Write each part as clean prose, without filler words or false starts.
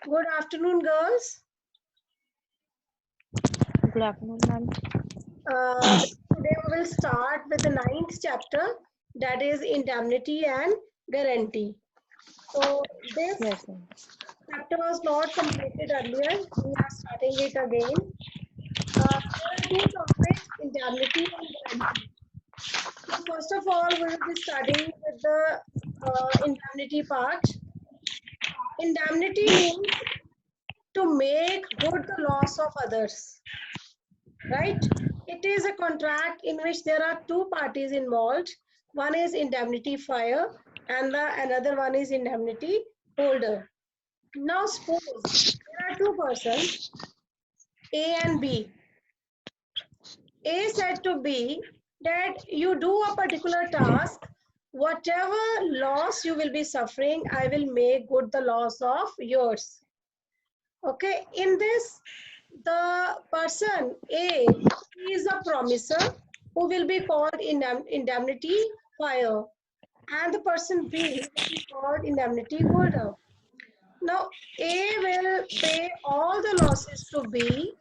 Good afternoon, girls. Good afternoon, ma'am. Today we will start with the ninth chapter, that is indemnity and guarantee. So this Yes, ma'am. chapter was not completed earlier. We are starting it again. There are two topics, indemnity and guarantee. So first of all, we will be starting with the indemnity part. Indemnity means to make good the loss of others. Right? It is a contract in which there are two parties involved. One is indemnifier and another one is indemnity holder. Now suppose there are two persons, A and B. A said to B that you do a particular task, whatever loss you will be suffering, I will make good the loss of yours. Okay, in this, the person A is a promiser who will be called indemnity buyer, and the person B will be called indemnity holder. Now, A will pay all the losses to B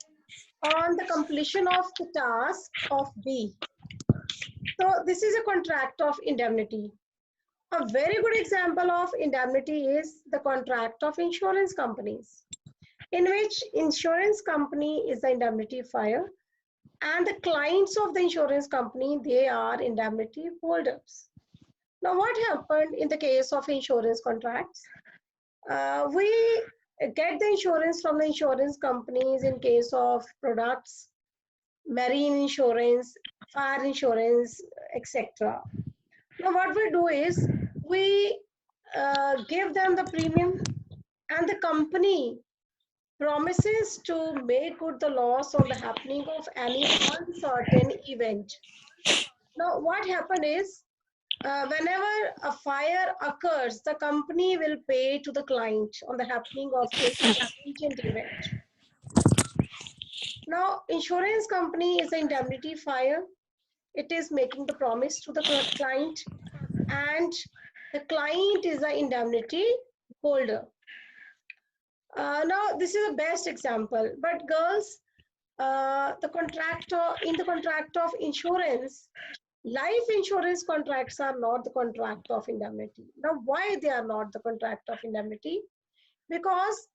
on the completion of the task of B. So, this is a contract of indemnity. A very good example of indemnity is the contract of insurance companies, in which insurance company is the indemnifier and the clients of the insurance company, they are indemnity holders. Now what happened in the case of insurance contracts? We get the insurance from the insurance companies in case of products, marine insurance, fire insurance, etc. Now what we do is we give them the premium, and the company promises to make good the loss on the happening of any uncertain event. Now, what happened is, whenever a fire occurs, the company will pay to the client on the happening of this contingent event. Now, insurance company is the indemnity fire. It is making the promise to the client, and the client is the indemnity holder. Now, this is the best example, but girls, the contractor in the contract of insurance, life insurance contracts are not the contract of indemnity. Now, why they are not the contract of indemnity? Because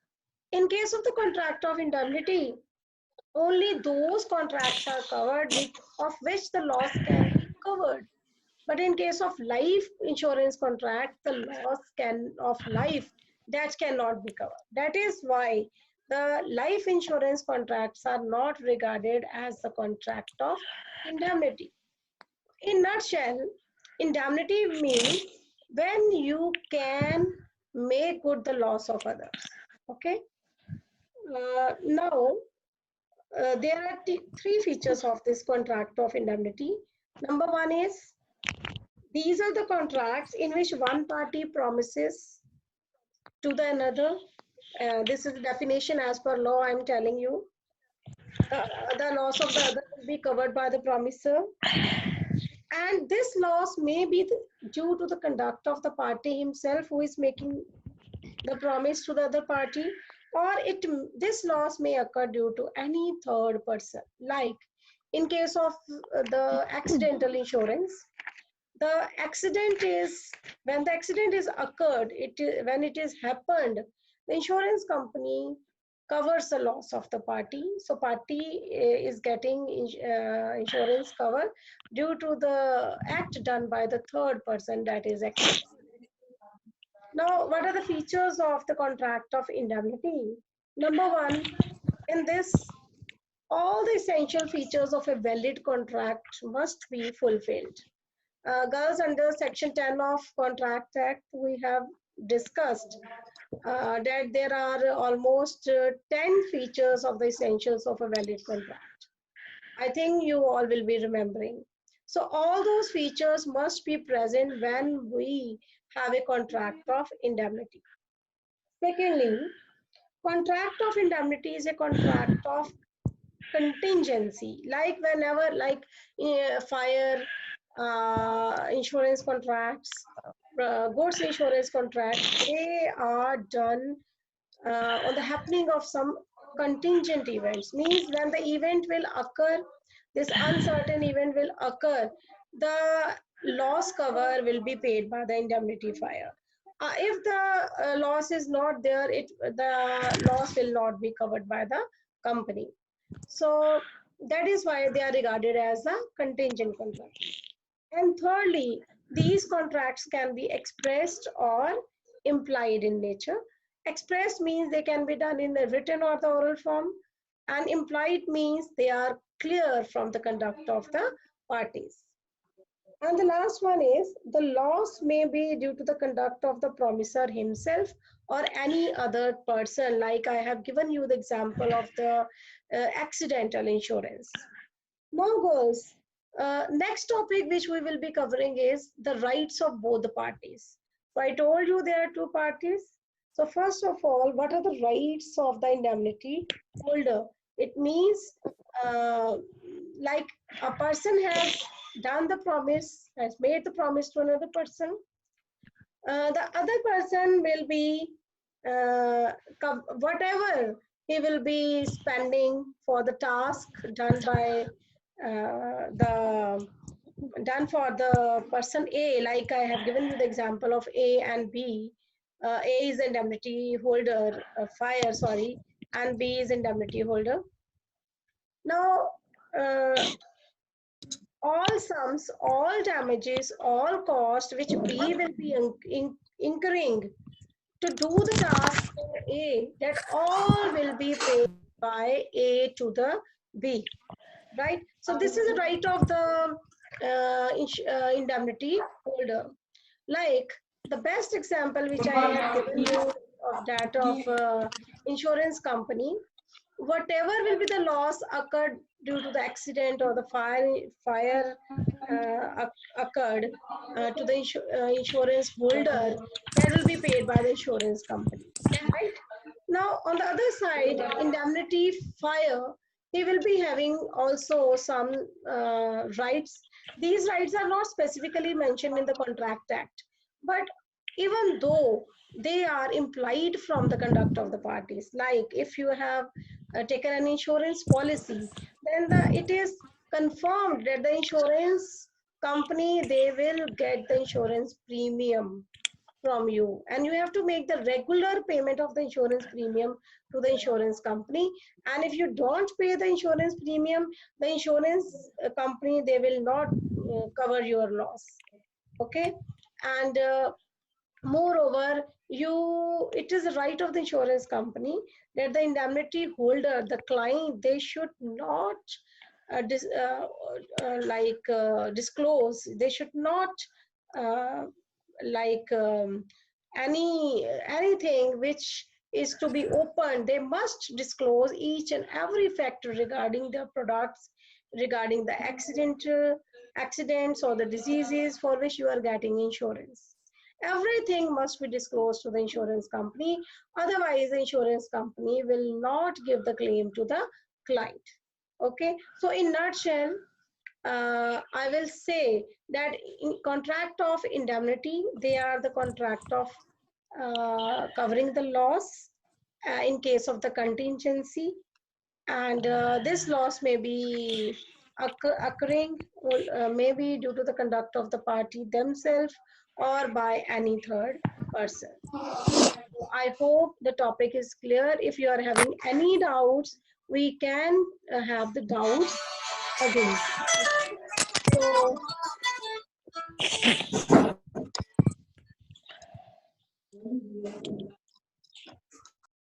in case of the contract of indemnity, only those contracts are covered of which the loss can be covered. But in case of life insurance contract, the loss of life, that cannot be covered. That is why the life insurance contracts are not regarded as the contract of indemnity. In nutshell, indemnity means when you can make good the loss of others. Okay. Now, there are three features of this contract of indemnity. Number one is, these are the contracts in which one party promises to the another. This is the definition as per law. I'm telling you, the loss of the other will be covered by the promiser, and this loss may be due to the conduct of the party himself who is making the promise to the other party, or this loss may occur due to any third person. Like in case of the accidental insurance, the accident is, when the accident is occurred, when it is happened, the insurance company covers the loss of the party. So party is getting insurance cover due to the act done by the third person, that is accident. Now, what are the features of the contract of indemnity? Number one, in this, all the essential features of a valid contract must be fulfilled. Girls, under Section 10 of Contract Act, we have discussed that there are almost 10 features of the essentials of a valid contract. I think you all will be remembering. So all those features must be present when we have a contract of indemnity. Secondly, contract of indemnity is a contract of contingency, like whenever, like fire insurance contracts, goods insurance contracts, they are done on the happening of some contingent events. Means when the event will occur, this uncertain event will occur, the loss cover will be paid by the indemnifier. If the loss is not there, the loss will not be covered by the company. So that is why they are regarded as a contingent contract. And thirdly, these contracts can be expressed or implied in nature. Expressed means they can be done in the written or the oral form, and implied means they are clear from the conduct of the parties. And the last one is the loss may be due to the conduct of the promisor himself or any other person. Like I have given you the example of the accidental insurance. Now, girls, next topic which we will be covering is the rights of both the parties. So I told you there are two parties. So first of all, what are the rights of the indemnity holder? It means like a person has done the promise, has made the promise to another person. The other person will be whatever he will be spending for the task done by the done for the person A. Like I have given you the example of A and B. A is indemnity holder, fire, sorry, and B is indemnity holder. Now, all sums, all damages, all cost which B will be incurring to do the task for A, that all will be paid by A to the B, right? So this is the right of the indemnity holder. Like the best example which I have given you of that of insurance company, whatever will be the loss occurred due to the accident or the fire occurred to the insurance holder, that will be paid by the insurance company, right? Now on the other side, indemnity fire, he will be having also some rights. These rights are not specifically mentioned in the contract act, but even though they are implied from the conduct of the parties. Like if you have taken an insurance policy, then it is confirmed that the insurance company, they will get the insurance premium from you, and you have to make the regular payment of the insurance premium to the insurance company. And if you don't pay the insurance premium, the insurance company, they will not cover your loss. Okay. And moreover, it is the right of the insurance company that the indemnity holder, the client, they should not disclose, they should not uh, like anything which is to be opened. They must disclose each and every factor regarding the products, regarding the accidents or the diseases for which you are getting insurance. Everything must be disclosed to the insurance company. Otherwise, the insurance company will not give the claim to the client. Okay. So in nutshell, I will say that in contract of indemnity, they are the contract of covering the loss in case of the contingency. And this loss may be occurring maybe due to the conduct of the party themselves or by any third person. So I hope the topic is clear. If you are having any doubts, we can have the doubts again. So